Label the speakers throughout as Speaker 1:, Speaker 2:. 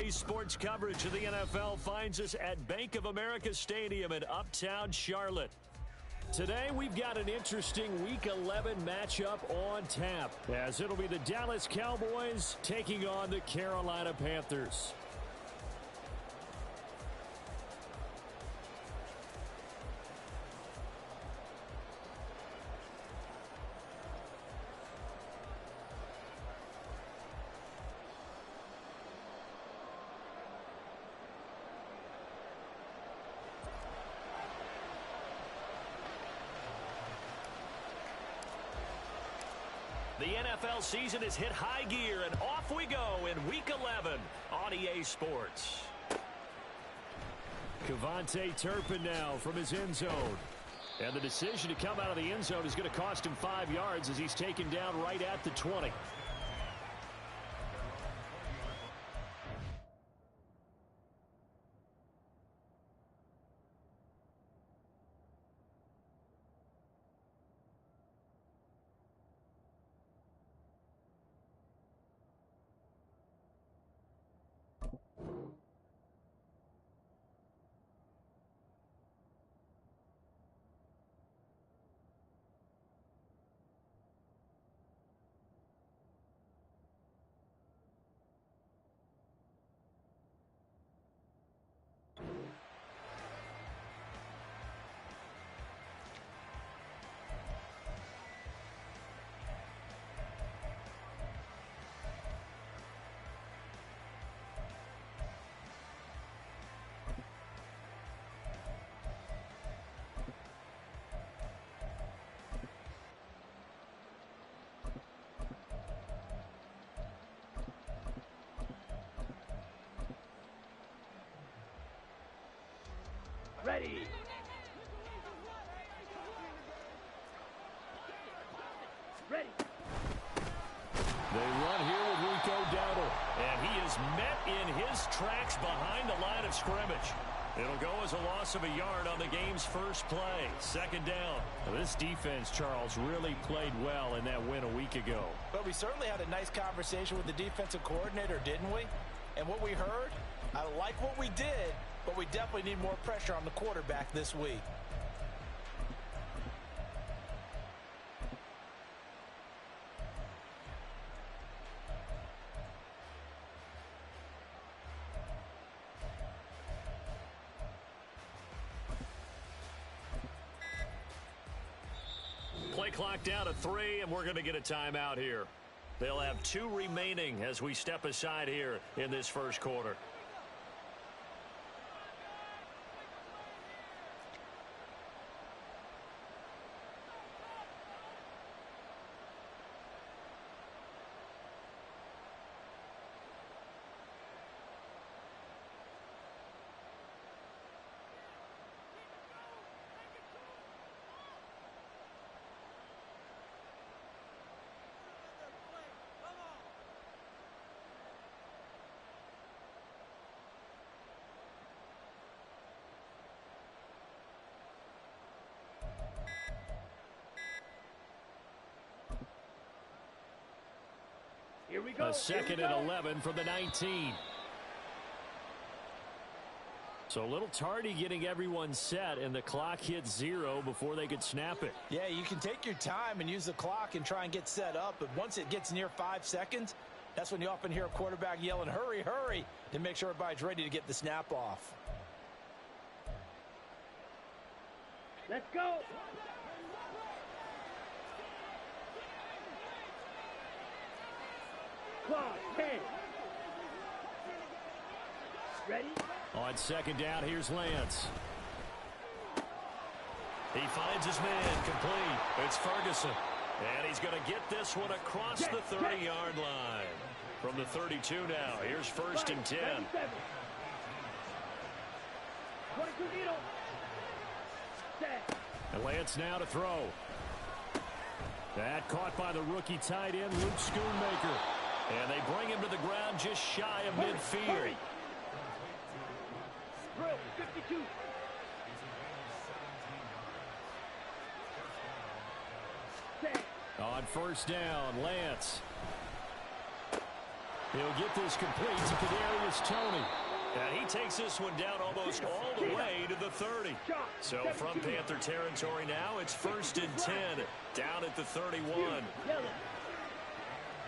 Speaker 1: Today's sports coverage of the NFL finds us at Bank of America Stadium in Uptown Charlotte. Today, we've got an interesting Week 11 matchup on tap, as it'll be the Dallas Cowboys taking on the Carolina Panthers. The NFL season has hit high gear, and off we go in Week 11 on EA Sports. Cavante Turpin now from his end zone. And the decision to come out of the end zone is going to cost him 5 yards as he's taken down right at the 20.
Speaker 2: Ready. Ready.
Speaker 1: They run here with Rico Dowdle, and he is met in his tracks behind the line of scrimmage. It'll go as a loss of a yard on the game's first play. Second down. Now, this defense, Charles, really played well in that win a week ago.
Speaker 3: But we certainly had a nice conversation with the defensive coordinator, didn't we? And what we heard, I like what we did, but we definitely need more pressure on the quarterback this week.
Speaker 1: Play clock down to 3, and we're going to get a timeout here. They'll have 2 remaining as we step aside here in this first quarter.
Speaker 2: Here we go.
Speaker 1: A second and 11 from the 19. So a little tardy getting everyone set, and the clock hits 0 before they could snap it.
Speaker 3: Yeah, you can take your time and use the clock and try and get set up, but once it gets near 5 seconds, that's when you often hear a quarterback yelling, hurry, hurry, to make sure everybody's ready to get the snap off.
Speaker 2: Let's go. Clock, 10. Ready?
Speaker 1: On second down, here's Lance. He finds his man complete. It's Ferguson. And he's going to get this one across the 30-yard line. From the 32 now, here's first and 10.
Speaker 2: 22 needle. Set.
Speaker 1: And Lance now to throw. That caught by the rookie tight end, Luke Schoonmaker. And they bring him to the ground just shy of midfield.
Speaker 2: Drill, 52.
Speaker 1: On first down, Lance. He'll get this complete to Kadarius Toney. And he takes this one down almost all the way to the 30. So from Panther territory now, it's 1st and 10. Down at the 31.
Speaker 2: Yellow.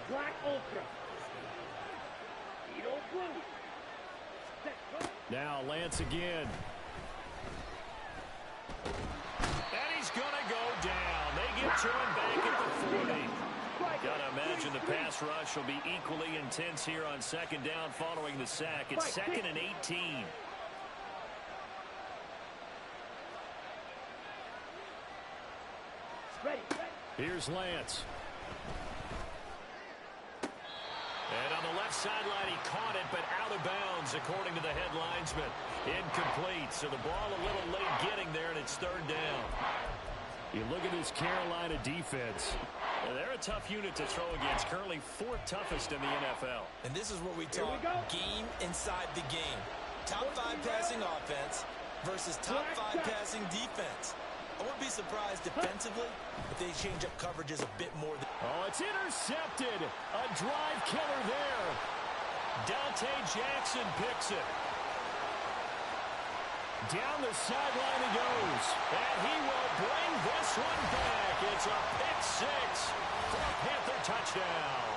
Speaker 2: Black Ultra. Edo Blue.
Speaker 1: Now Lance again. And he's going to go down. They get to him back at the 40. Got to imagine the pass rush will be equally intense here on 2nd down following the sack. It's 2nd and 18. Here's Lance. And on the left sideline, he caught it, but out of bounds, according to the head linesman. Incomplete, so the ball a little late getting there, and it's 3rd down. You look at this Carolina defense. They're a tough unit to throw against, currently 4th toughest in the NFL.
Speaker 3: And this is what we talk game inside the game. Top 5 passing offense versus top 5 passing defense. I wouldn't be surprised defensively if they change up coverages a bit more.
Speaker 1: Oh, it's intercepted. A drive killer there. Dante Jackson picks it. Down the sideline he goes. And he will bring this one back. It's a pick 6 for a Panther touchdown.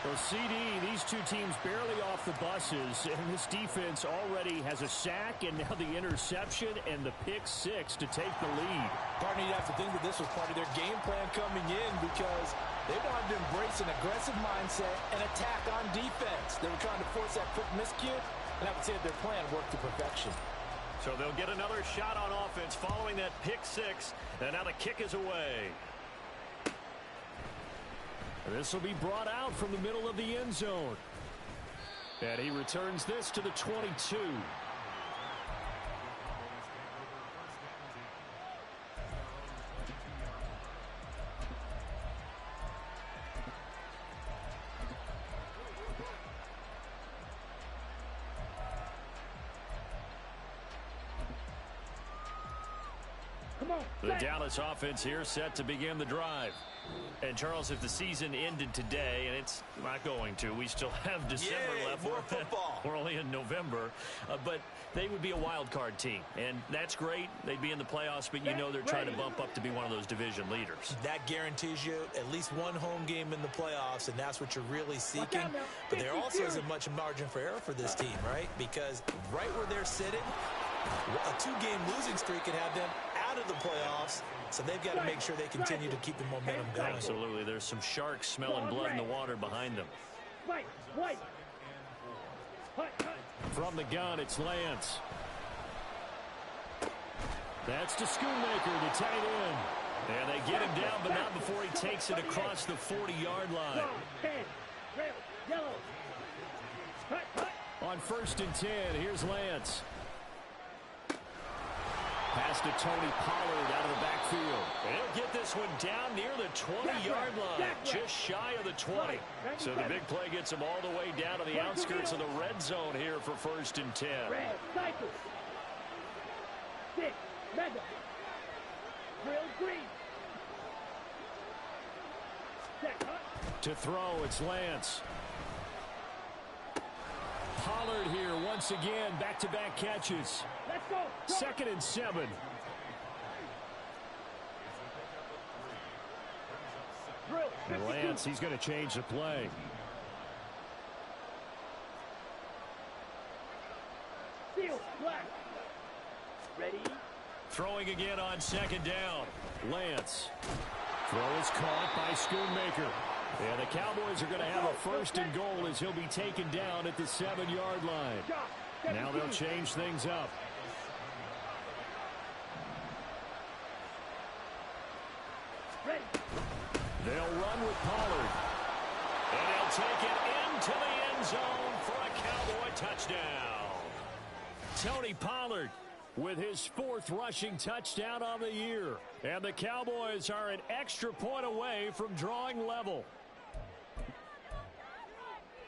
Speaker 1: Well, CD, these two teams barely off the buses, and this defense already has a sack and now the interception and the pick 6 to take the lead.
Speaker 3: Partner, you have to think that this was part of their game plan coming in because they wanted to embrace an aggressive mindset and attack on defense. They were trying to force that quick miscue, and I would say that their plan worked to perfection.
Speaker 1: So they'll get another shot on offense following that pick 6, and now the kick is away. This will be brought out from the middle of the end zone. And he returns this to the 22. The Dallas offense here set to begin the drive. And, Charles, if the season ended today, and it's not going to, we still have December left.
Speaker 3: More football.
Speaker 1: We're only in November. But they would be a wild card team. And that's great. They'd be in the playoffs, but you know they're trying to bump up to be one of those division leaders.
Speaker 3: That guarantees you at least one home game in the playoffs, and that's what you're really seeking. But there also isn't much margin for error for this team, right? Because right where they're sitting, a 2-game losing streak could have them out of the playoffs, so they've got to make sure they continue to keep the momentum going.
Speaker 1: Absolutely. There's some sharks smelling blood in the water behind them. From the gun, it's Lance. That's to Schoonmaker, the tight end. And they get him down, but not before he takes it across the 40-yard line. On 1st and 10, here's Lance. Pass to Tony Pollard out of the backfield. And he'll get this one down near the 20-yard line, just shy of the 20. So the big play gets him all the way down to the outskirts of the red zone here for 1st and 10.
Speaker 2: Red, cycle. 6, mega. Drill green. Set,
Speaker 1: to throw, it's Lance. Pollard here once again, back-to-back catches.
Speaker 2: Let's go.
Speaker 1: 2nd and 7. And Lance, he's going to change the play.
Speaker 2: Seal, black. Ready?
Speaker 1: Throwing again on 2nd down. Lance. Throw is caught by Schoonmaker. And the Cowboys are going to have a 1st and goal as he'll be taken down at the 7-yard line. Now they'll change things up.
Speaker 2: Ready.
Speaker 1: They'll run with Pollard. And he'll take it into the end zone for a Cowboy touchdown. Tony Pollard with his 4th rushing touchdown on the year. And the Cowboys are an extra point away from drawing level.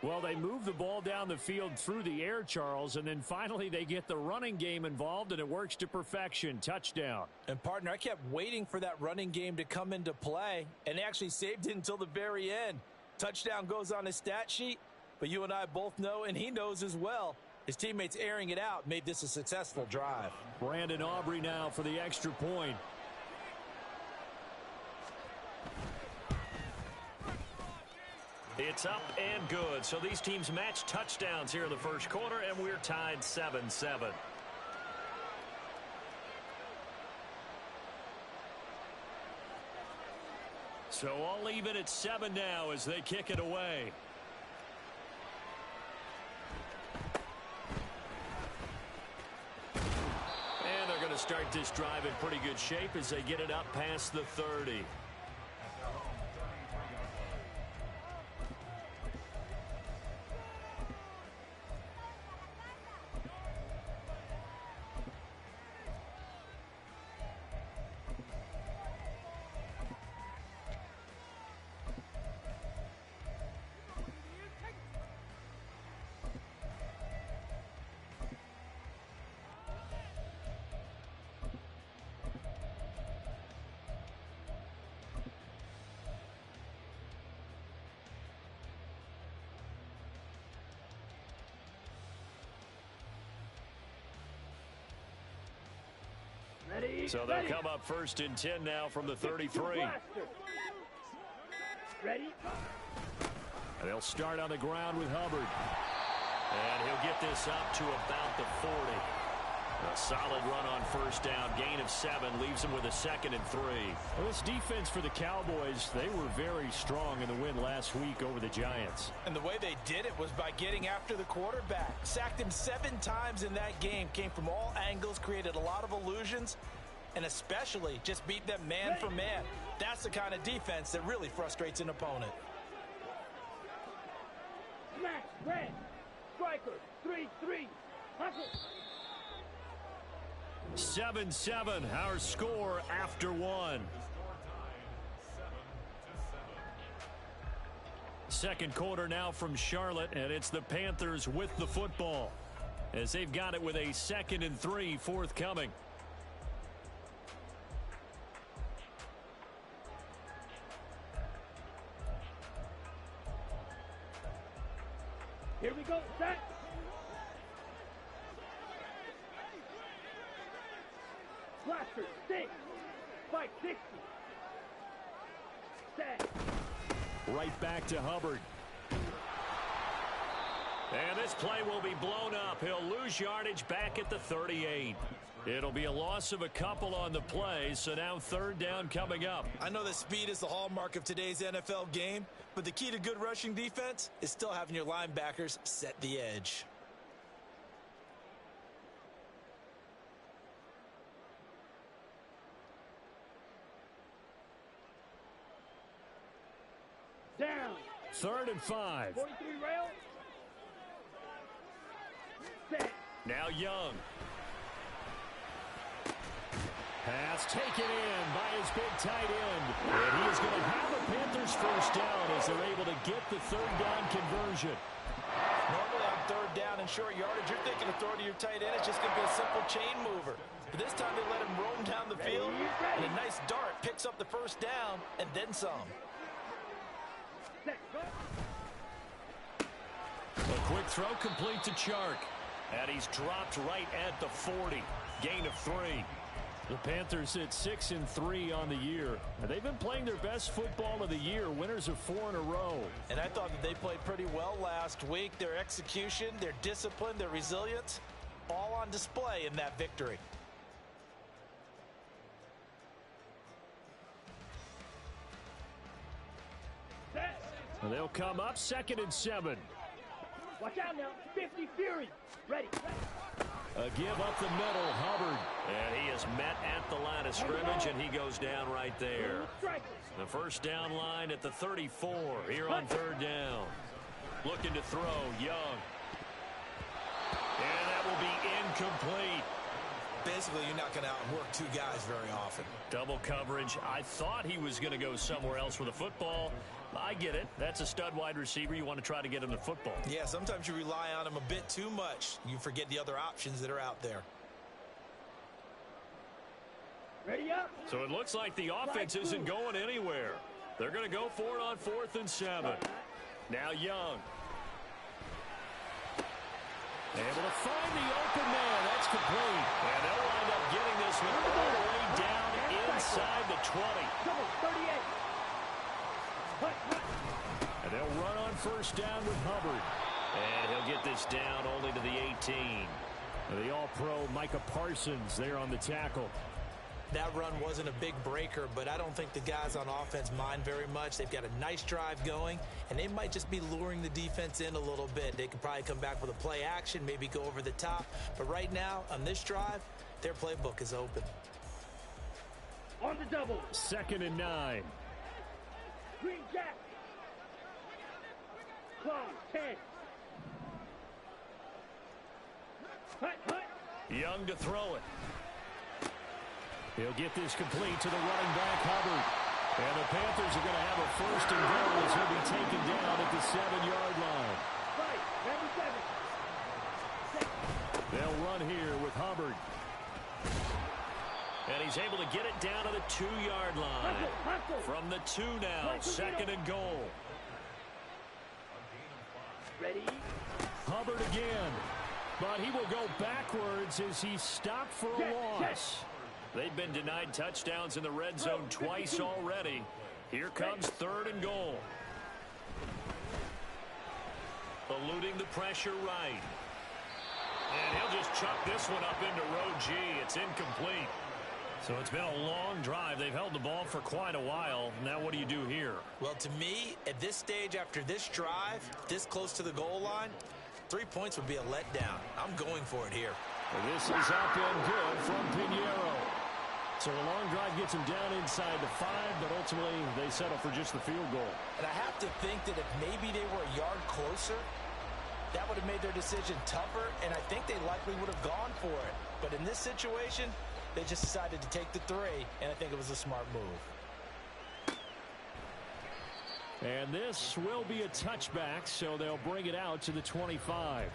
Speaker 1: Well, they move the ball down the field through the air, Charles, and then finally they get the running game involved, and it works to perfection. Touchdown.
Speaker 3: And, partner, I kept waiting for that running game to come into play, and they actually saved it until the very end. Touchdown goes on his stat sheet, But you and I both know, and he knows as well, his teammates airing it out made this a successful drive.
Speaker 1: Brandon Aubrey now for the extra point. It's up and good. So these teams match touchdowns here in the first quarter, and we're tied 7-7. So all even at 7 now as they kick it away. And they're going to start this drive in pretty good shape as they get it up past the 30. So they'll come up first and 10 now from the 33.
Speaker 2: Ready?
Speaker 1: And they'll start on the ground with Hubbard. And he'll get this up to about the 40. A solid run on first down. Gain of 7 leaves them with a 2nd and 3.
Speaker 4: Well, this defense for the Cowboys, they were very strong in the win last week over the Giants.
Speaker 3: And the way they did it was by getting after the quarterback. Sacked him 7 times in that game. Came from all angles, created a lot of illusions, and especially just beat them man for man. That's the kind of defense that really frustrates an opponent.
Speaker 2: Smash, red, striker, 3-3, hustle.
Speaker 1: 7-7, our score after 1. Second quarter now from Charlotte, and it's the Panthers with the football as they've got it with a 2nd and 3 forthcoming.
Speaker 2: Here we go, set. Blaster, 6, 560. Set.
Speaker 1: Right back to Hubbard. And this play will be blown up. He'll lose yardage back at the 38. It'll be a loss of a couple on the play, so now 3rd down coming up.
Speaker 3: I know that speed is the hallmark of today's NFL game, but the key to good rushing defense is still having your linebackers set the edge.
Speaker 2: Down.
Speaker 1: 3rd and 5.
Speaker 2: 43 rail. Set.
Speaker 1: Now Young. Pass taken in by his big tight end. And he is going to have a Panthers first down as they're able to get the 3rd down conversion.
Speaker 3: Normally on 3rd down and short yardage, you're thinking of throwing to your tight end. It's just going to be a simple chain mover. But this time they let him roam down the field. And a nice dart picks up the first down and then some.
Speaker 1: A quick throw complete to Chark. And he's dropped right at the 40. Gain of 3.
Speaker 4: The Panthers at 6 and 3 on the year. They've been playing their best football of the year, winners of 4 in a row.
Speaker 3: And I thought that they played pretty well last week. Their execution, their discipline, their resilience, all on display in that victory.
Speaker 1: And they'll come up 2nd and 7.
Speaker 2: Watch out now. 50 Fury. Ready.
Speaker 1: A give up the middle, Hubbard. And he is met at the line of scrimmage, and he goes down right there. The first down line at the 34 here on 3rd down. Looking to throw, Young. And that will be incomplete.
Speaker 3: Basically, you're not going to outwork 2 guys very often.
Speaker 1: Double coverage. I thought he was going to go somewhere else with the football. I get it. That's a stud wide receiver. You want to try to get him the football.
Speaker 3: Yeah, sometimes you rely on him a bit too much. You forget the other options that are out there.
Speaker 2: Ready up.
Speaker 1: So it looks like the offense isn't going anywhere. They're going to go for it on 4th and 7. Now Young. Able to find the open man. That's complete. And they'll wind up getting this one all the way down inside the 20.
Speaker 2: 38.
Speaker 1: And they'll run on first down with Hubbard. And he'll get this down only to the 18.
Speaker 4: The all-pro Micah Parsons there on the tackle.
Speaker 3: That run wasn't a big breaker, but I don't think the guys on offense mind very much. They've got a nice drive going, and they might just be luring the defense in a little bit. They could probably come back with a play action, maybe go over the top. But right now, on this drive, their playbook is open.
Speaker 2: On the double.
Speaker 4: 2nd and 9.
Speaker 2: Green Jack. Claw, 10. Hut, hut.
Speaker 1: Young to throw it.
Speaker 4: He'll get this complete to the running back, Hubbard. And the Panthers are going to have a 1st and goal as he'll be taken down at the 7-yard line.
Speaker 2: Fight, number 7.
Speaker 4: They'll run here with Hubbard.
Speaker 1: And he's able to get it down to the 2-yard line. From the 2 now, 2nd and goal.
Speaker 2: Ready?
Speaker 4: Hubbard again. But he will go backwards as he's stopped for a loss.
Speaker 1: They've been denied touchdowns in the red zone twice already. Here comes 3rd and goal. Eluding the pressure right. And he'll just chuck this one up into row G. It's incomplete. So it's been a long drive. They've held the ball for quite a while. Now what do you do here?
Speaker 3: Well, to me, at this stage after this drive, this close to the goal line, 3 points would be a letdown. I'm going for it here.
Speaker 4: And this is up and good from Pinheiro. So a long drive gets him down inside the 5, but ultimately they settle for just the field goal.
Speaker 3: And I have to think that if maybe they were a yard closer, that would have made their decision tougher, and I think they likely would have gone for it. But in this situation, they just decided to take the 3, and I think it was a smart move.
Speaker 4: And this will be a touchback, so they'll bring it out to the 25.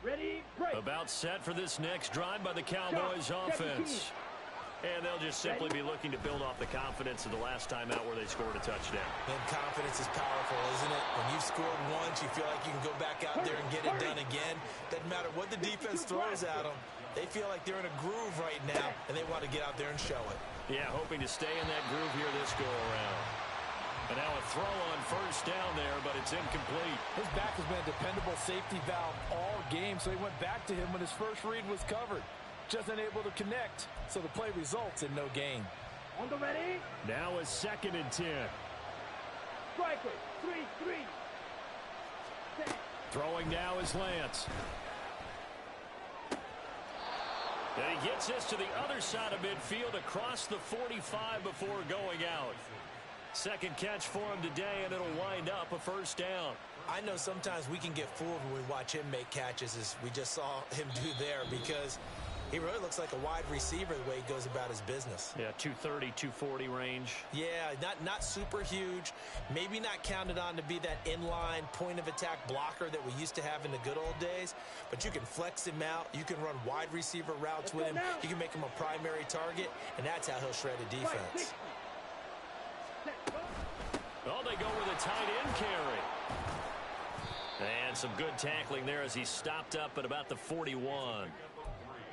Speaker 2: Ready, break.
Speaker 1: About set for this next drive by the Cowboys offense. And they'll just simply be looking to build off the confidence of the last time out where they scored a touchdown.
Speaker 3: And confidence is powerful, isn't it? When you've scored once, you feel like you can go back out there and get it done again. Doesn't matter what the defense throws at them. They feel like they're in a groove right now, and they want to get out there and show it.
Speaker 1: Yeah, hoping to stay in that groove here this go-around. And now a throw on first down there, but it's incomplete.
Speaker 5: His back has been a dependable safety valve all game, so he went back to him when his first read was covered. Just unable to connect, so the play results in no gain.
Speaker 2: On the ready.
Speaker 4: Now a 2nd and 10.
Speaker 2: Striker, 3-3.
Speaker 4: Throwing now is Lance.
Speaker 1: And he gets this to the other side of midfield across the 45 before going out. 2nd catch for him today, and it'll wind up a first down.
Speaker 3: I know sometimes we can get fooled when we watch him make catches, as we just saw him do there, because he really looks like a wide receiver the way he goes about his business.
Speaker 1: Yeah, 230, 240 range.
Speaker 3: Yeah, not super huge. Maybe not counted on to be that inline point-of-attack blocker that we used to have in the good old days, but you can flex him out. You can run wide receiver routes with him. You can make him a primary target, and that's how he'll shred a defense.
Speaker 1: Oh, they go with a tight end carry. And some good tackling there as he stopped up at about the 41.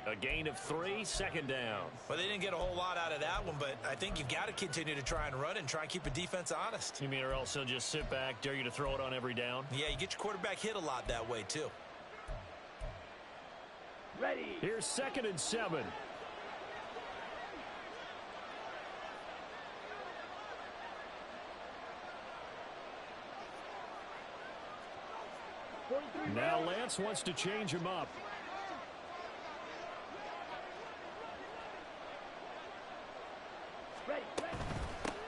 Speaker 1: A gain of 3, 2nd down.
Speaker 3: Well, they didn't get a whole lot out of that one, but I think you've got to continue to try and run and try and keep the defense honest.
Speaker 1: You mean or else he'll just sit back, dare you to throw it on every down?
Speaker 3: Yeah, you get your quarterback hit a lot that way, too.
Speaker 2: Ready.
Speaker 4: Here's 2nd and 7. Now Lance wants to change him up.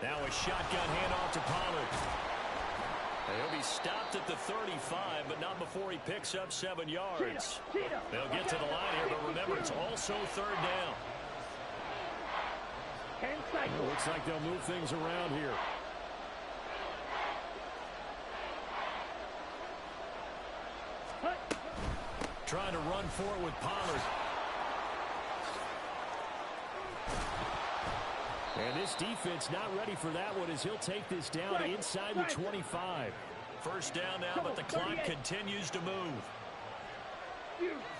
Speaker 1: Now a shotgun handoff to Pollard. He'll be stopped at the 35, but not before he picks up 7 yards. They'll get to the line here, but remember, it's also 3rd down.
Speaker 2: 10 cycles.
Speaker 4: Looks like they'll move things around here. Trying to run for it with Pollard. And this defense not ready for that one as he'll take this down inside the 25.
Speaker 1: First down now, but the clock continues to move.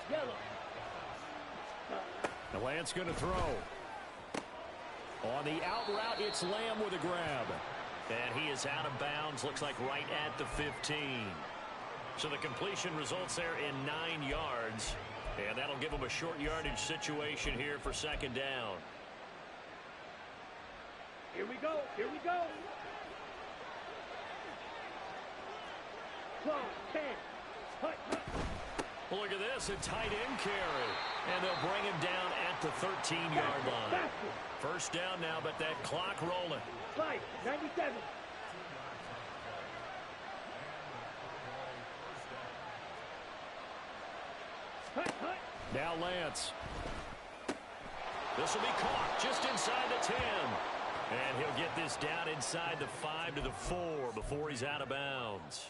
Speaker 2: Yellow.
Speaker 4: The Lance going to throw. On the out route, it's Lamb with a grab.
Speaker 1: And he is out of bounds, looks like right at the 15. So the completion results there in 9 yards. And that'll give them a short yardage situation here for second down.
Speaker 2: Here we go. Here we go. 12, 10.
Speaker 1: Well, look at this, a tight end carry. And they'll bring him down at the 13-yard line. First down now, but that clock rolling.
Speaker 2: 97.
Speaker 4: Now Lance.
Speaker 1: This will be caught just inside the 10. And he'll get this down inside the 5 to the 4 before he's out of bounds.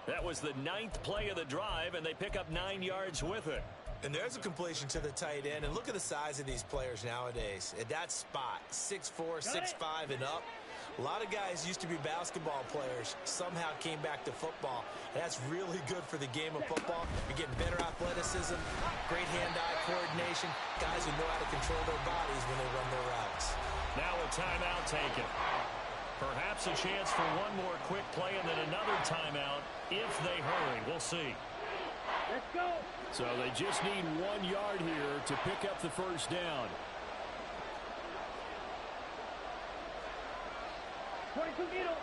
Speaker 1: That was the 9th play of the drive, and they pick up 9 yards with it.
Speaker 3: And there's a completion to the tight end. And look at the size of these players nowadays. At that spot, 6'4", 6'5", and up. A lot of guys used to be basketball players, somehow came back to football. And that's really good for the game of football. You're getting better athleticism, great hand-eye coordination, guys who know how to control their bodies when they run their routes.
Speaker 1: Now a timeout taken. Perhaps a chance for one more quick play and then another timeout if they hurry. We'll see.
Speaker 2: Let's go.
Speaker 4: So they just need 1 yard here to pick up the first down.
Speaker 2: 22 middle.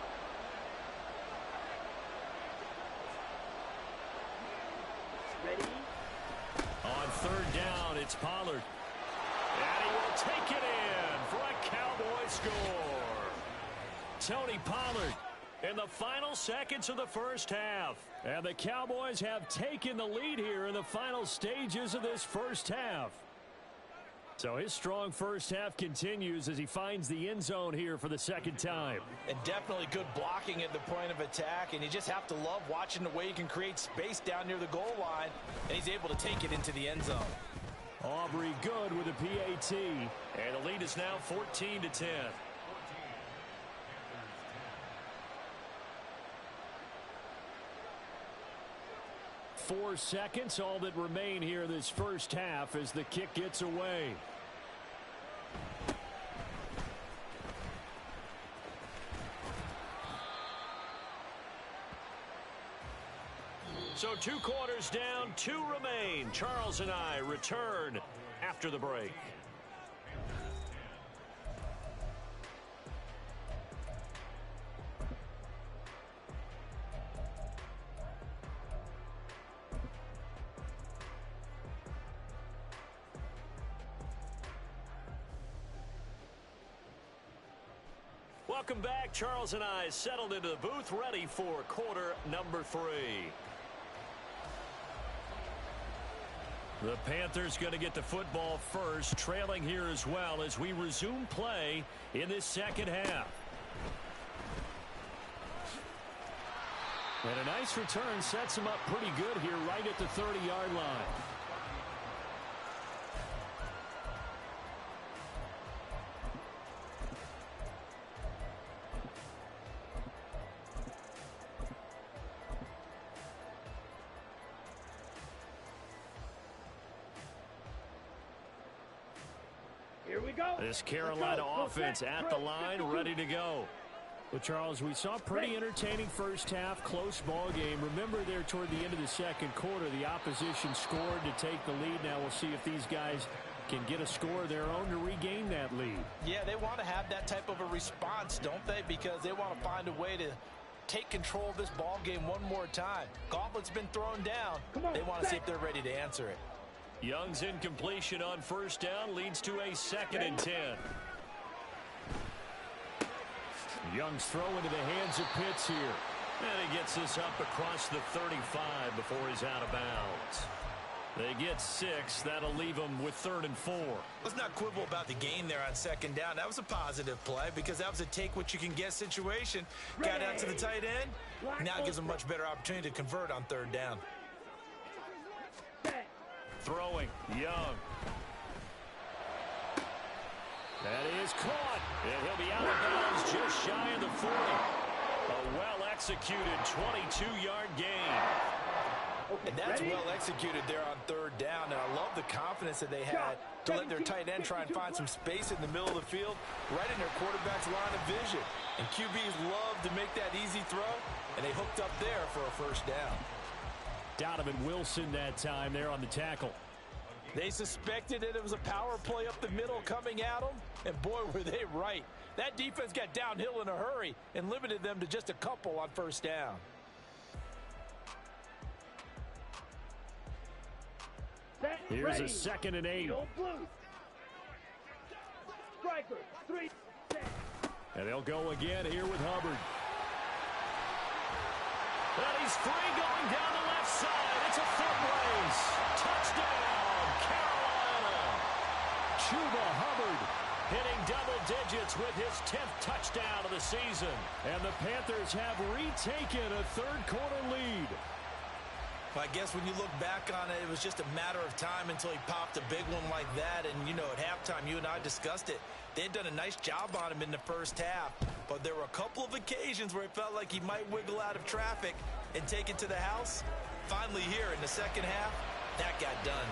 Speaker 2: Ready?
Speaker 1: On third down, it's Pollard. And he will take it in for a Cowboy score. Tony Pollard in the final seconds of the first half.
Speaker 4: And the Cowboys have taken the lead here in the final stages of this first half. So his strong first half continues as he finds the end zone here for the second time.
Speaker 5: And definitely good blocking at the point of attack. And you just have to love watching the way he can create space down near the goal line. And he's able to take it into the end zone.
Speaker 4: Aubrey good with a PAT.
Speaker 1: And the lead is now 14-10.
Speaker 4: 4 seconds, all that remain here this first half as the kick gets away.
Speaker 1: So 2 quarters down, 2 remain. Charles and I return after the break. Welcome back. Charles and I settled into the booth, ready for quarter number 3. The Panthers going to get the football first, trailing here as well as we resume play in this second half.
Speaker 4: And a nice return sets him up pretty good here right at the 30-yard line.
Speaker 2: Here we go.
Speaker 1: This Carolina offense at the line, ready to go.
Speaker 4: Well, Charles, we saw a pretty entertaining first half, close ball game. Remember there toward the end of the second quarter, the opposition scored to take the lead. Now we'll see if these guys can get a score of their own to regain that lead.
Speaker 5: Yeah, they want to have that type of a response, don't they? Because they want to find a way to take control of this ball game one more time. Gauntlet's been thrown down. They want to see if they're ready to answer it.
Speaker 1: Young's incompletion on first down leads to a 2nd and 10.
Speaker 4: Young's throw into the hands of Pitts here.
Speaker 1: And he gets this up across the 35 before he's out of bounds. They get 6. That'll leave them with 3rd and 4.
Speaker 3: Let's not quibble about the gain there on 2nd down. That was a positive play because that was a take-what-you-can-get situation. Got out to the tight end. Now it gives them a much better opportunity to convert on 3rd down.
Speaker 1: Throwing, Young. That is caught. And he'll be out of bounds just shy of the 40. A well-executed 22-yard gain.
Speaker 5: And that's well executed there on 3rd down. And I love the confidence that they had to let their tight end try and find some space in the middle of the field, right in their quarterback's line of vision. And QBs love to make that easy throw, and they hooked up there for a 1st down.
Speaker 4: Donovan Wilson that time there on the tackle.
Speaker 5: They suspected that it was a power play up the middle coming at them, and boy, were they right. That defense got downhill in a hurry and limited them to just a couple on 1st down.
Speaker 4: Here's a 2nd and 8.
Speaker 2: Striker, 3.
Speaker 4: And they'll go again here with Hubbard.
Speaker 1: And he's free going down the left side. It's a foot race. Touchdown, Carolina.
Speaker 4: Chuba Hubbard
Speaker 1: hitting double digits with his 10th touchdown of the season.
Speaker 4: And the Panthers have retaken a 3rd quarter lead.
Speaker 3: I guess when you look back on it, it was just a matter of time until he popped a big one like that. And, you know, at halftime, you and I discussed it. They'd done a nice job on him in the 1st half. But there were a couple of occasions where it felt like he might wiggle out of traffic and take it to the house. Finally here in the 2nd half, that got done.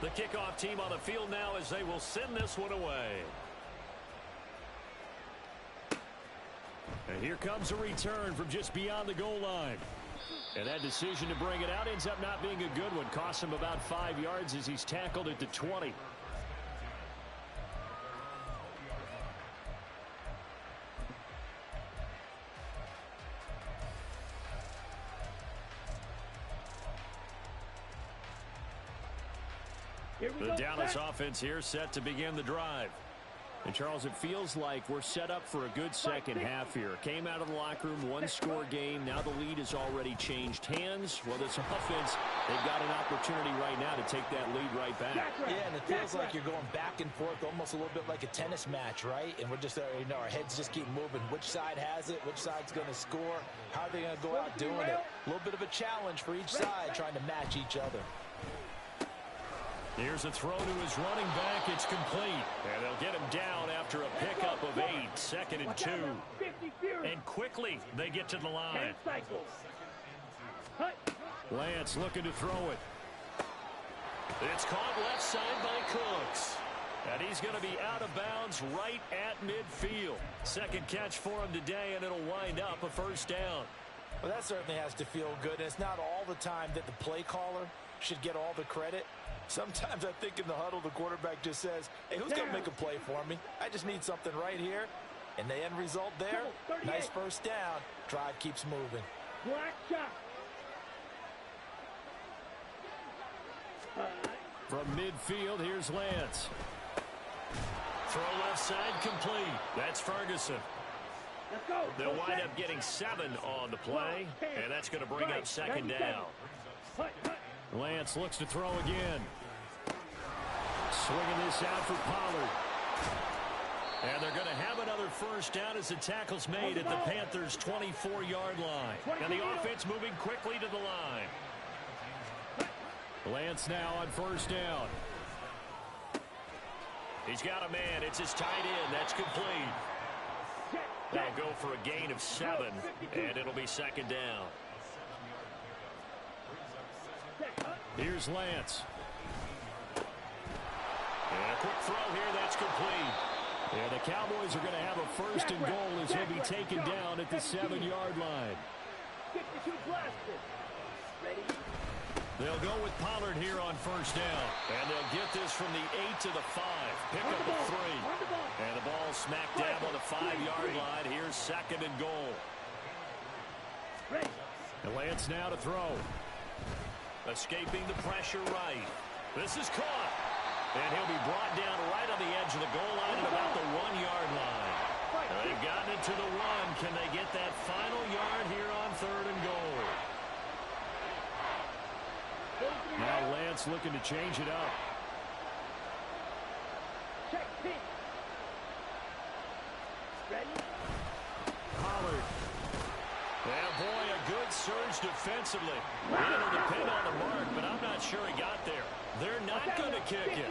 Speaker 1: The kickoff team on the field now as they will send this one away.
Speaker 4: And here comes a return from just beyond the goal line. And that decision to bring it out ends up not being a good one. Costs him about 5 yards as he's tackled at the 20.
Speaker 1: The Dallas offense here set to begin the drive.
Speaker 4: And, Charles, it feels like we're set up for a good 2nd half here. Came out of the locker room, 1-score game. Now the lead has already changed hands. Well, this offense, they've got an opportunity right now to take that lead right back.
Speaker 5: Yeah, and it feels like you're going back and forth, almost a little bit like a tennis match, right? And we're just, you know, our heads just keep moving. Which side has it? Which side's going to score? How are they going to go out doing it? A little bit of a challenge for each side, trying to match each other.
Speaker 1: Here's a throw to his running back. It's complete. And they'll get him down after a pickup of 8. 2nd and 2. And quickly they get to the line.
Speaker 4: Lance looking to throw it.
Speaker 1: It's caught left side by Cooks. And he's going to be out of bounds right at midfield. 2nd catch for him today, and it'll wind up a 1st down.
Speaker 5: Well, that certainly has to feel good. And it's not all the time that the play caller should get all the credit. Sometimes I think in the huddle, the quarterback just says, hey, who's going to make a play for me? I just need something right here. And the end result there, nice 1st down. Drive keeps moving.
Speaker 2: Black shot.
Speaker 4: From midfield, here's Lance.
Speaker 1: Throw left side complete. That's Ferguson.
Speaker 2: Let's go.
Speaker 1: They'll wind up getting 7 on the play, and that's going to bring up 2nd down.
Speaker 4: Lance looks to throw again. Swinging this out for Pollard.
Speaker 1: And they're going to have another 1st down as the tackle's made at the Panthers' 24-yard line. And the offense moving quickly to the line.
Speaker 4: Lance now on 1st down.
Speaker 1: He's got a man. It's his tight end. That's complete. They'll go for a gain of 7, and it'll be 2nd down.
Speaker 4: Here's Lance.
Speaker 1: And a quick throw here. That's complete.
Speaker 4: And the Cowboys are going to have a 1st and goal as he'll be taken down at the 7-yard line.
Speaker 2: 52 blasted. Ready?
Speaker 1: They'll go with Pollard here on 1st down. And they'll get this from the 8 to the 5. Pick up a 3. And the ball smack dab on the 5-yard line. Here's 2nd and goal.
Speaker 4: And Lance now to throw.
Speaker 1: Escaping the pressure right. This is caught. And he'll be brought down right on the edge of the goal line at about the 1-yard line. And they've
Speaker 4: defense looking to change it up.
Speaker 2: Check, pitch. Ready?
Speaker 4: Pollard.
Speaker 1: Yeah, boy, a good surge defensively. It'll depend on the mark, but I'm not sure he got there. They're not going to kick it.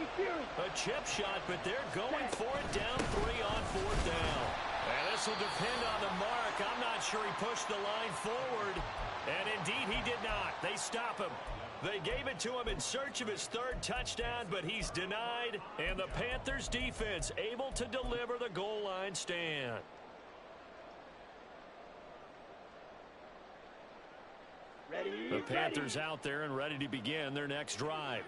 Speaker 1: A chip shot, but they're going for it down 3 on 4th down. And this will depend on the mark. I'm not sure he pushed the line forward. And indeed, he did not. They stop him. They gave it to him in search of his 3rd touchdown, but he's denied. And the Panthers defense able to deliver the goal line stand. The Panthers out there and ready to begin their next drive.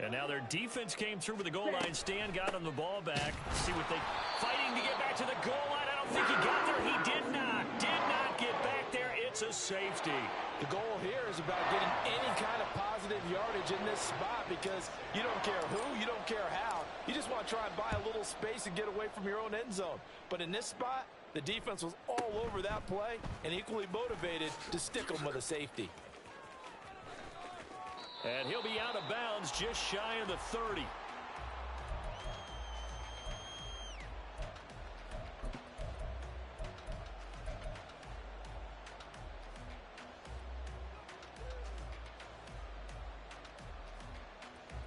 Speaker 1: And now their defense came through with the goal line stand, got him the ball back. See what they fighting to get back to the goal line. I don't think he got there. He did not get back there. It's a safety.
Speaker 5: The goal here is about getting any kind of positive yardage in this spot because you don't care who, you don't care how. You just want to try and buy a little space and get away from your own end zone. But in this spot, the defense was all over that play and equally motivated to stick them with a safety.
Speaker 1: And he'll be out of bounds just shy of the 30.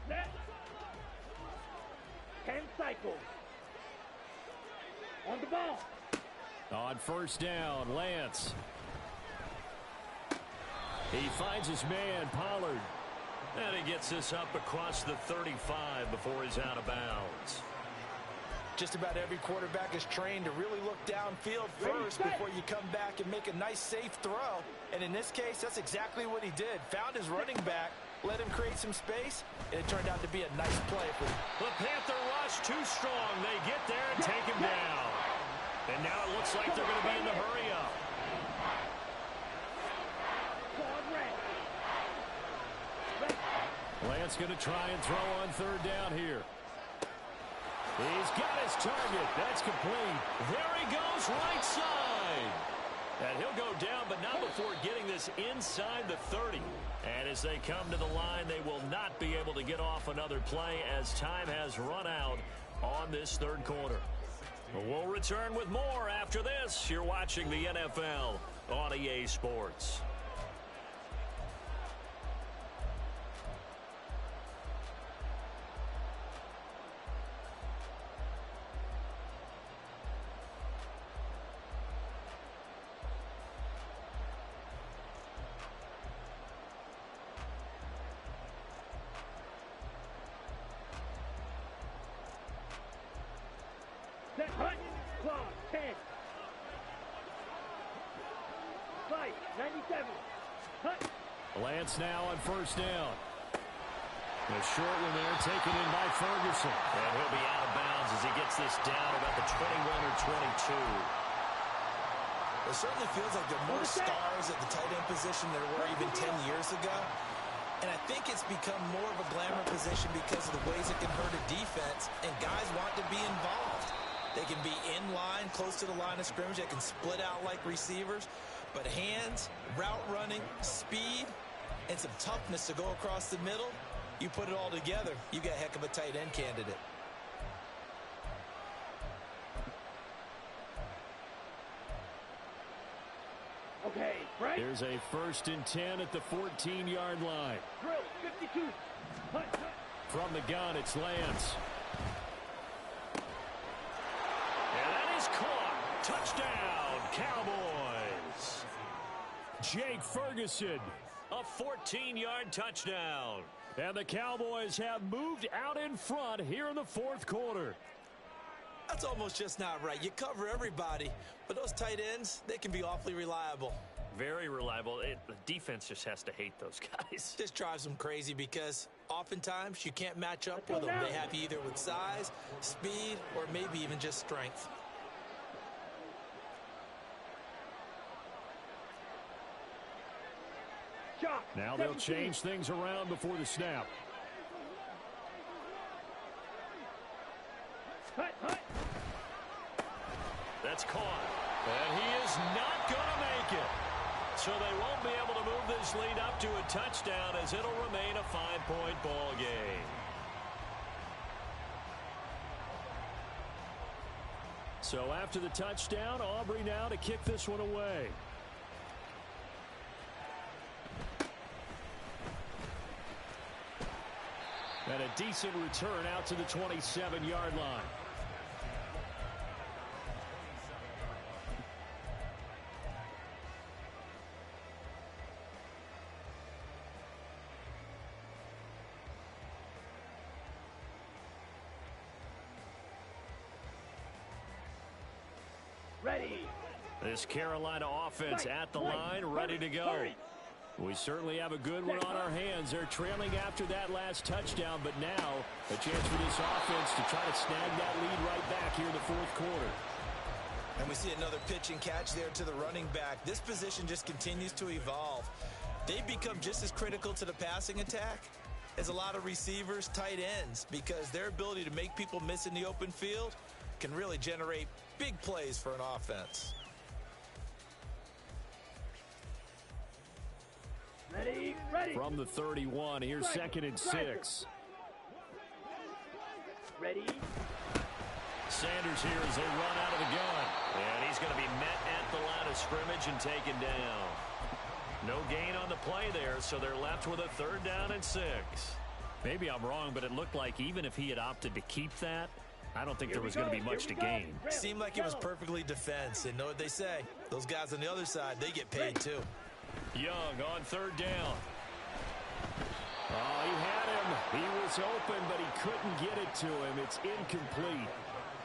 Speaker 2: Snap. 10 cycles. On the ball.
Speaker 4: On 1st down, Lance. He finds his man, Pollard.
Speaker 1: And he gets this up across the 35 before he's out of bounds.
Speaker 5: Just about every quarterback is trained to really look downfield first before you come back and make a nice, safe throw. And in this case, that's exactly what he did. Found his running back, let him create some space, and it turned out to be a nice play for him.
Speaker 1: The Panther rush too strong. They get there and take him down. And now it looks like they're going to be in the hurry up.
Speaker 4: Lance going to try and throw on 3rd down here. He's got his target. That's complete.
Speaker 1: There he goes, right side. And he'll go down, but not before getting this inside the 30. And as they come to the line, they will not be able to get off another play as time has run out on this 3rd quarter. We'll return with more after this. You're watching the NFL on EA Sports.
Speaker 2: Set, hut, claw, 10. Fight, 97. Hut.
Speaker 4: Lance now on 1st down. A short one there, taken in by Ferguson.
Speaker 1: And he'll be out of bounds as he gets this down about the 21 or 22.
Speaker 3: It certainly feels like there are more stars at the tight end position than there were even 10 years ago. And I think it's become more of a glamour position because of the ways it can hurt a defense, and guys want to be involved. They can be in line, close to the line of scrimmage. They can split out like receivers. But hands, route running, speed, and some toughness to go across the middle, you put it all together, you got a heck of a tight end candidate.
Speaker 2: Okay, Frank.
Speaker 4: There's a 1st and 10 at the 14-yard line.
Speaker 2: Drill, 52. Hut, hut.
Speaker 4: From the gun, it's Lance.
Speaker 1: And that is caught. Touchdown, Cowboys.
Speaker 4: Jake Ferguson.
Speaker 1: A 14-yard touchdown.
Speaker 4: And the Cowboys have moved out in front here in the 4th quarter.
Speaker 3: That's almost just not right. You cover everybody, but those tight ends, they can be awfully reliable.
Speaker 1: Very reliable. The defense just has to hate those guys.
Speaker 3: This drives them crazy because oftentimes you can't match up with them. They have you either with size, speed, or maybe even just strength.
Speaker 4: Now they'll change things around before the snap.
Speaker 1: That's caught. And he is not going to make it. So they won't be able to move this lead up to a touchdown as it'll remain a 5-point ball game.
Speaker 4: So after the touchdown, Aubrey now to kick this one away. And a decent return out to the 27-yard line.
Speaker 2: Ready.
Speaker 1: This Carolina offense at the line, ready to go.
Speaker 4: We certainly have a good one on our hands. They're trailing after that last touchdown, but now a chance for this offense to try to snag that lead right back here in the fourth quarter.
Speaker 3: And we see another pitch and catch there to the running back. This position just continues to evolve. They've become just as critical to the passing attack as a lot of receivers, tight ends, because their ability to make people miss in the open field can really generate big plays for an offense.
Speaker 2: Ready, ready.
Speaker 4: From the 31, here's second and 6.
Speaker 2: Ready.
Speaker 1: Sanders here as they run out of the gun. And he's going to be met at the line of scrimmage and taken down. No gain on the play there, so they're left with a 3rd down and 6.
Speaker 4: Maybe I'm wrong, but it looked like even if he had opted to keep that, I don't think there was going to be much to gain.
Speaker 3: Seemed like it was perfectly defense. And know what they say? Those guys on the other side, they get paid too.
Speaker 1: Young on 3rd down.
Speaker 4: Oh, he had him. He was open, but he couldn't get it to him. It's incomplete.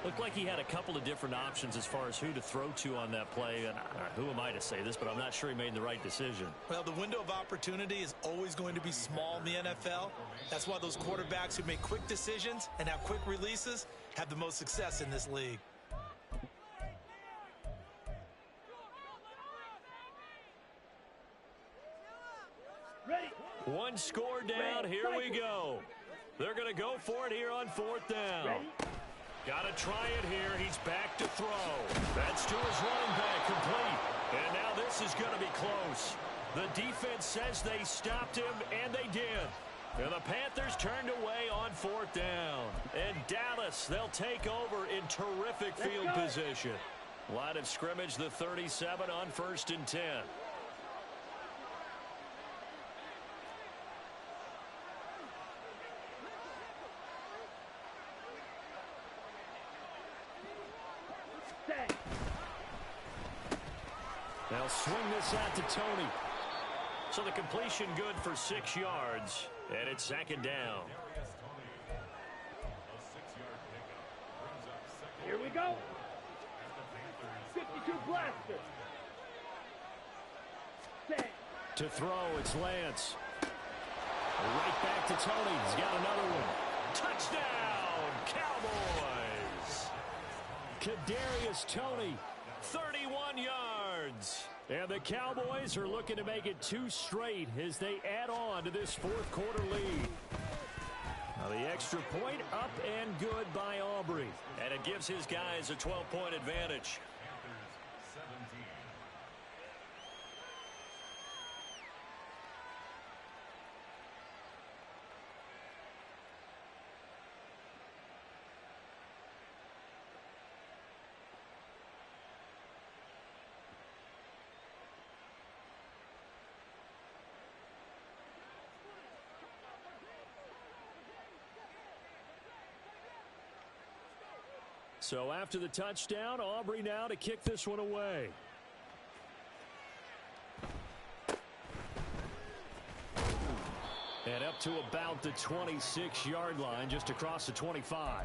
Speaker 1: Looked like he had a couple of different options as far as who to throw to on that play. And who am I to say this, but I'm not sure he made the right decision.
Speaker 3: Well, the window of opportunity is always going to be small in the NFL. That's why those quarterbacks who make quick decisions and have quick releases have the most success in this league.
Speaker 2: Ready.
Speaker 1: One score down. Here we go. They're going to go for it here on 4th down.
Speaker 2: Ready.
Speaker 1: Got to try it here. He's back to throw. That's to his running back, complete. And now this is going to be close. The defense says they stopped him, and they did. And the Panthers turned away on 4th down. And Dallas, they'll take over in terrific field position. Line of scrimmage, the 37 on 1st and 10.
Speaker 4: They'll swing this out to Tony.
Speaker 1: So the completion good for 6 yards, and it's 2nd down.
Speaker 2: Here we go. 52 blaster. Set.
Speaker 4: To throw, it's Lance. Right back to Tony. He's got another one.
Speaker 1: Touchdown, Cowboys!
Speaker 4: Kadarius Toney.
Speaker 1: 31 yards.
Speaker 4: And the Cowboys are looking to make it 2 straight as they add on to this fourth quarter lead. Now the extra point up and good by Aubrey.
Speaker 1: And it gives his guys a 12-point advantage.
Speaker 4: So after the touchdown, Aubrey now to kick this one away. And up to about the 26-yard line, just across the 25.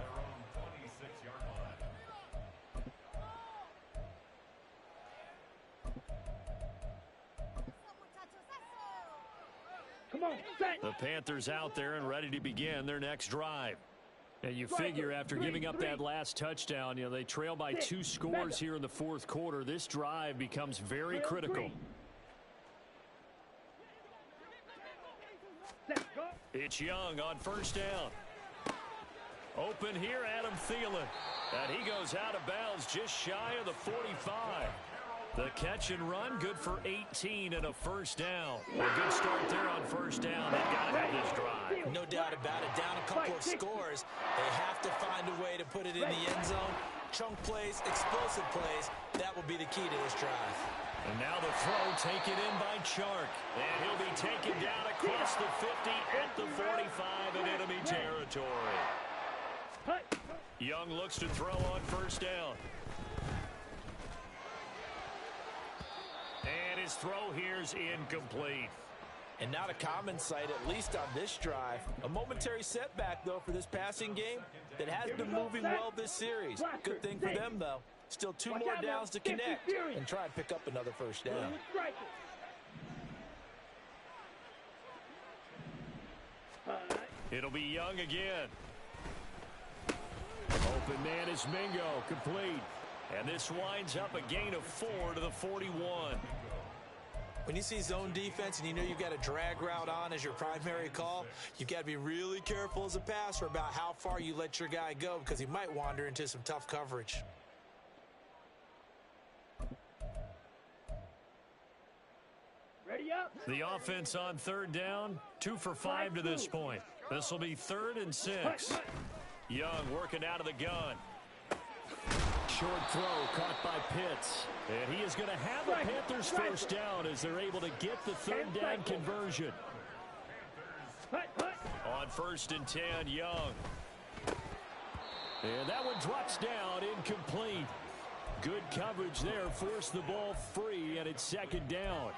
Speaker 2: Come on, set.
Speaker 4: The Panthers out there and ready to begin their next drive. And you figure after giving up that last touchdown, they trail by 2 scores here in the fourth quarter. This drive becomes very critical.
Speaker 1: It's Young on 1st down. Open here, Adam Thielen. And he goes out of bounds just shy of the 45. The catch and run, good for 18 and a first down. A good start there on first down. They've got to have this drive.
Speaker 3: No doubt about it. Down a couple of scores. They have to find a way to put it in the end zone. Chunk plays, explosive plays. That will be the key to this drive.
Speaker 1: And now the throw taken in by Chark. And he'll be taken down across the 50 at the 45 in enemy territory. Young looks to throw on first down. And his throw here's incomplete.
Speaker 5: And not a common sight, at least on this drive. A momentary setback, though, for this passing game that has been moving well this series. Good thing for them, though. Still 2 more downs to connect and try and pick up another first down.
Speaker 1: It'll be Young again. Open man is Mingo, complete. And this winds up a gain of 4 to the 41.
Speaker 3: When you see zone defense and you know you've got a drag route on as your primary call, you've got to be really careful as a passer about how far you let your guy go because he might wander into some tough coverage.
Speaker 2: Ready up.
Speaker 1: The offense on third down, 2 for 5 to this point. This will be 3rd and 6. Young working out of the gun.
Speaker 4: Short throw caught by Pitts. And he is going to have the Panthers first down as they're able to get the third down conversion.
Speaker 1: On 1st and 10, Young.
Speaker 4: And that one drops down, incomplete. Good coverage there, forced the ball free, and it's 2nd down.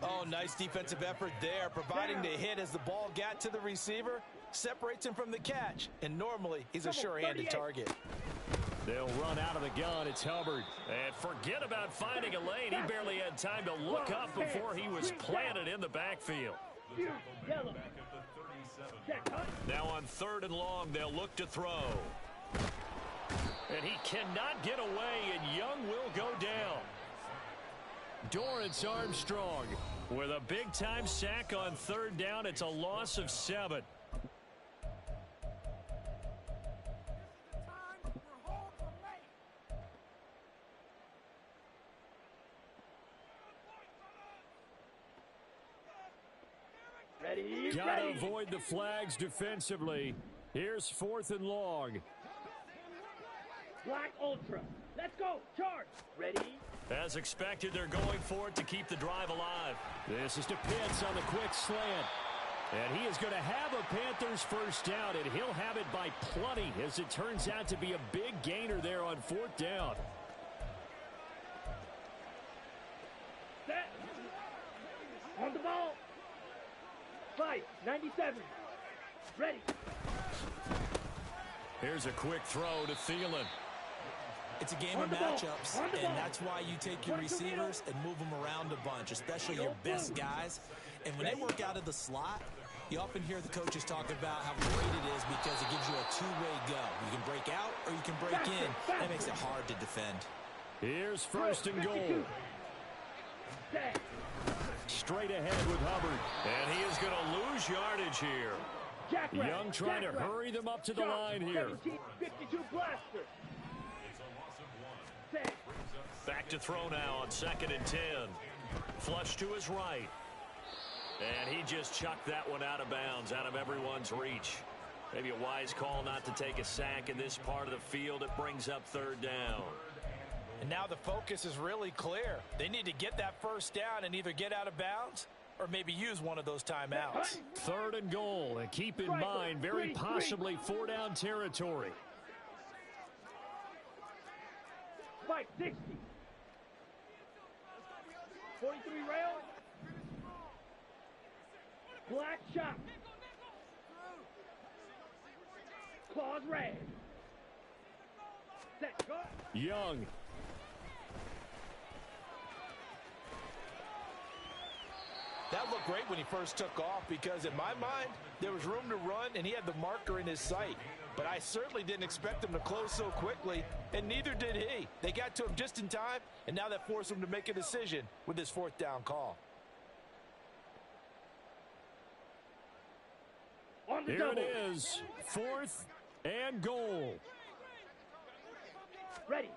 Speaker 5: Oh, nice defensive effort there, providing the hit as the ball got to the receiver, separates him from the catch, and normally he's a sure-handed target.
Speaker 1: They'll run out of the gun. It's Hubbard. And forget about finding a lane. He barely had time to look up before he was planted in the backfield. Now on 3rd and long, they'll look to throw. And he cannot get away, and Young will go down.
Speaker 4: Dorrance Armstrong
Speaker 1: with a big-time sack on 3rd down. It's a loss of 7.
Speaker 4: Got to avoid the flags defensively. Here's 4th and long.
Speaker 2: Black Ultra. Let's go. Charge. Ready.
Speaker 1: As expected, they're going for it to keep the drive alive.
Speaker 4: This is to Pitts on the quick slant. And he is going to have a Panthers first down, and he'll have it by plenty as it turns out to be a big gainer there on 4th down.
Speaker 2: Set. On the ball. 97. Ready.
Speaker 1: Here's a quick throw to Thielen.
Speaker 3: It's a game of matchups, and that's why you take your receivers and move them around a bunch, especially your best guys. And when they work out of the slot, you often hear the coaches talk about how great it is because it gives you a two-way go. You can break out or you can break in. That makes it hard to defend.
Speaker 4: Here's 1st and goal. Straight ahead with Hubbard.
Speaker 1: And he is going to lose yardage here.
Speaker 4: Young trying to hurry them up to the line here.
Speaker 2: 52 blaster.
Speaker 1: Back to throw now on 2nd and 10. Flush to his right. And he just chucked that one out of bounds, out of everyone's reach. Maybe a wise call not to take a sack in this part of the field. It brings up 3rd down.
Speaker 5: And now the focus is really clear. They need to get that first down and either get out of bounds or maybe use one of those timeouts.
Speaker 4: 3rd and goal. And keep in mind, very possibly 4-down territory.
Speaker 2: Spike 60. 43 rail. Black shot. Claws red. Set. Go.
Speaker 4: Young.
Speaker 5: That looked great when he first took off because in my mind, there was room to run and he had the marker in his sight. But I certainly didn't expect him to close so quickly, and neither did he. They got to him just in time, and now that forced him to make a decision with his 4th down call.
Speaker 4: Here it is, 4th and goal.
Speaker 2: Ready.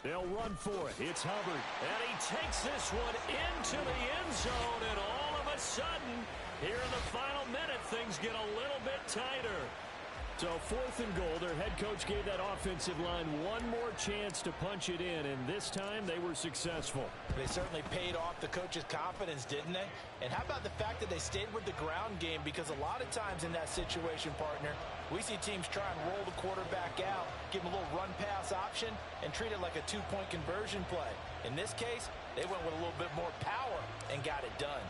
Speaker 4: They'll run for it. It's Hubbard.
Speaker 1: And he takes this one into the end zone, and all of a sudden, here in the final minute, things get a little bit tighter.
Speaker 4: So 4th and goal, their head coach gave that offensive line one more chance to punch it in, and this time they were successful.
Speaker 5: They certainly paid off the coach's confidence, didn't they? And how about the fact that they stayed with the ground game? Because a lot of times in that situation, partner, we see teams try and roll the quarterback out, give him a little run-pass option, and treat it like a 2-point conversion play. In this case, they went with a little bit more power and got it done.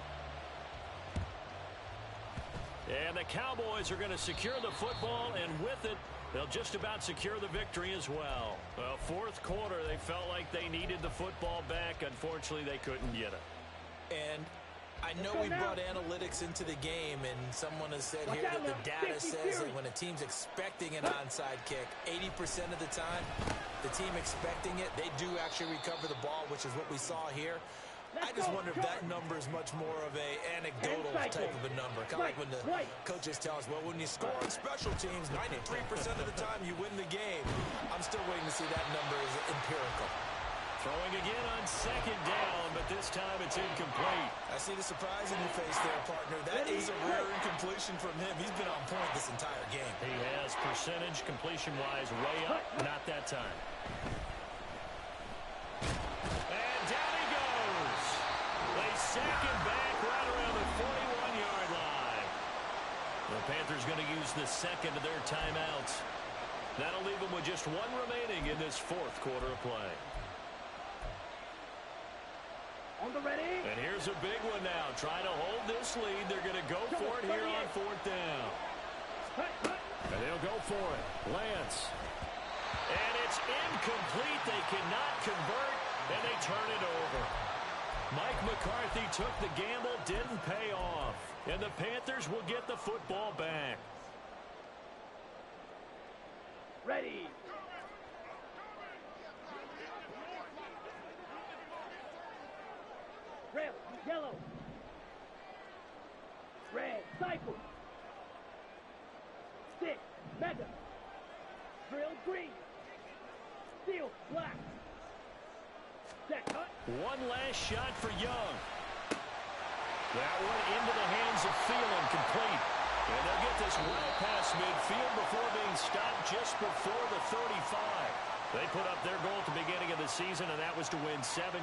Speaker 1: And the Cowboys are going to secure the football, and with it, they'll just about secure the victory as well. Well, 4th quarter, they felt like they needed the football back. Unfortunately, they couldn't get it.
Speaker 3: And I know we brought analytics into the game, and someone has said here that the data says that when a team's expecting an onside kick, 80% of the time, the team expecting it, they do actually recover the ball, which is what we saw here. I just wonder if that number is much more of a anecdotal type of a number. Kind of like when the coaches tell us, well, when you score on special teams, 93% of the time you win the game. I'm still waiting to see that number is empirical.
Speaker 1: Throwing again on 2nd down, but this time it's incomplete.
Speaker 3: I see the surprise in your face there, partner. That is a rare incompletion from him. He's been on point this entire game.
Speaker 1: He has percentage completion-wise way up, not that time. And down he goes. They sack him back right around the 41-yard line. The Panthers going to use the second of their timeouts. That'll leave them with just one remaining in this 4th quarter of play.
Speaker 2: On the ready.
Speaker 1: And here's a big one now. Trying to hold this lead. They're going to go for it here on 4th down.
Speaker 4: And they'll go for it. Lance.
Speaker 1: And it's incomplete. They cannot convert, and they turn it over. Mike McCarthy took the gamble, didn't pay off. And the Panthers will get the football back.
Speaker 2: Ready. Red, yellow. Red, cycle. Stick, mega. Drill, green. Steel, black. Set, cut.
Speaker 1: One last shot for Young. That one into the hands of Thielen, complete. And they'll get this well past midfield before being stopped just before the 35. They put up their goal at the beginning of the season, and that was to win 7